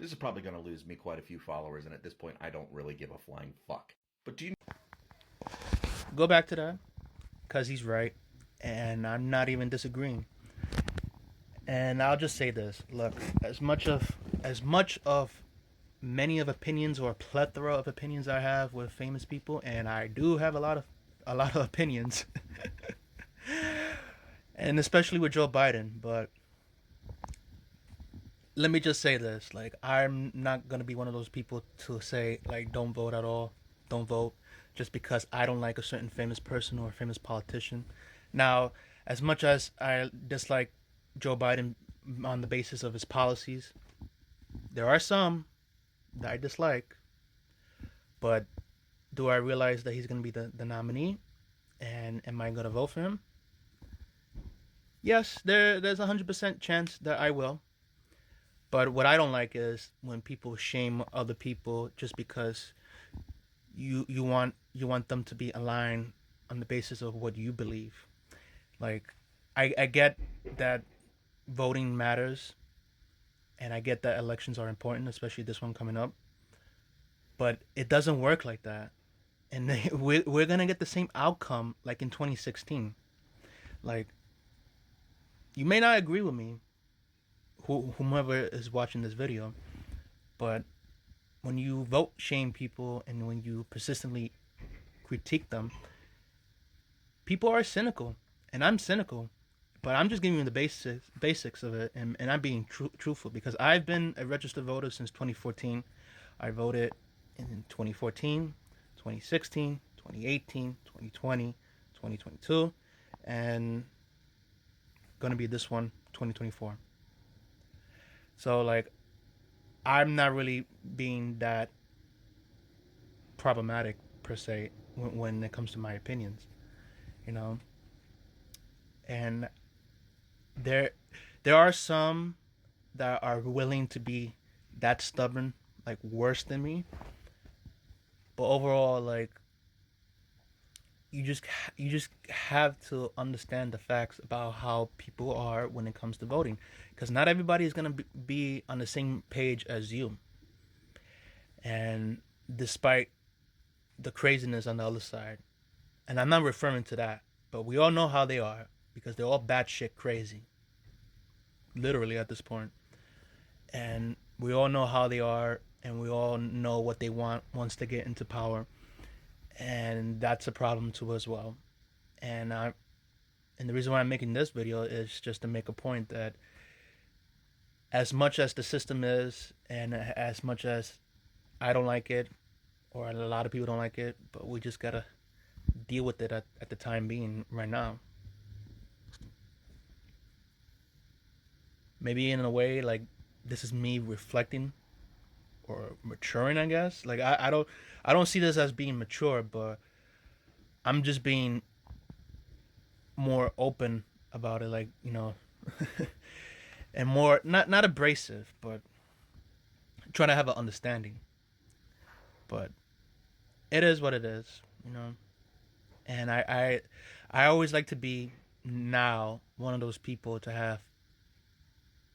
This is probably going to lose me quite a few followers, and at this point, I don't really give a flying fuck. But do you Go back to that, because he's right, and I'm not even disagreeing. And I'll just say this: look, as much of many of opinions or a plethora of opinions I have with famous people, and I do have a lot of opinions, and especially with Joe Biden. But let me just say this: like, I'm not gonna be one of those people to say like, don't vote at all, don't vote, just because I don't like a certain famous person or a famous politician. Now, as much as I dislike Joe Biden on the basis of his policies, there are some that I dislike. But do I realize that he's gonna be the nominee? And am I gonna vote for him? Yes, there's 100% chance that I will. But what I don't like is when people shame other people just because you want them to be aligned on the basis of what you believe. Like, I get that voting matters, and I get that elections are important, especially this one coming up. But it doesn't work like that, and we're gonna get the same outcome like in 2016. Like, you may not agree with me, whomever is watching this video, but when you vote shame people and when you persistently critique them, people are cynical, and I'm cynical. But I'm just giving you the basics of it, and I'm being truthful because I've been a registered voter since 2014. I voted in 2014, 2016, 2018, 2020, 2022, and gonna be this one, 2024. So like, I'm not really being that problematic per se when it comes to my opinions, you know. And there there are some that are willing to be that stubborn, like worse than me. But overall, like, you just have to understand the facts about how people are when it comes to voting, because not everybody is gonna be on the same page as you. And despite the craziness on the other side, and I'm not referring to that, but we all know how they are because they're all batshit crazy, literally at this point. And we all know how they are, and we all know what they want once they get into power, and that's a problem too as well. And I and the reason why I'm making this video is just to make a point that as much as the system is, and as much as I don't like it, or a lot of people don't like it, but we just gotta deal with it at the time being right now. Maybe in a way, like, this is me reflecting or maturing, I guess. Like, I don't see this as being mature, but I'm just being more open about it, like, and more not abrasive, but trying to have an understanding. But it is what it is. And I always like to be now one of those people to have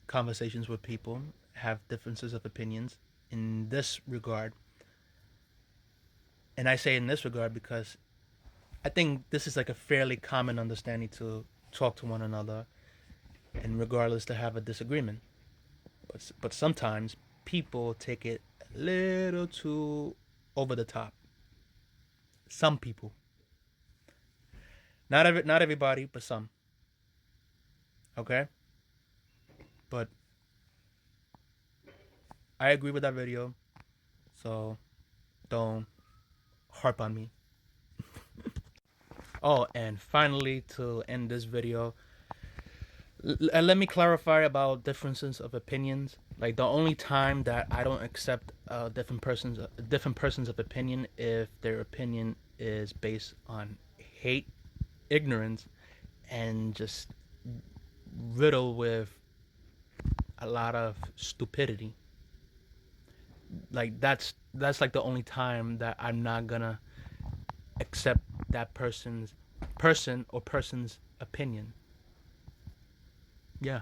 conversations with people, have differences of opinions in this regard. And I say in this regard because I think this is like a fairly common understanding to talk to one another, and regardless to have a disagreement. But sometimes people take it a little too over the top. Some people, not everybody, but some. Okay, but I agree with that video, so don't harp on me. Oh, and finally, to end this video, let me clarify about differences of opinions. Like, the only time that I don't accept different persons of opinion if their opinion is based on hate, ignorance, and just riddled with a lot of stupidity. Like, that's like the only time that I'm not gonna accept that person or person's opinion. Yeah.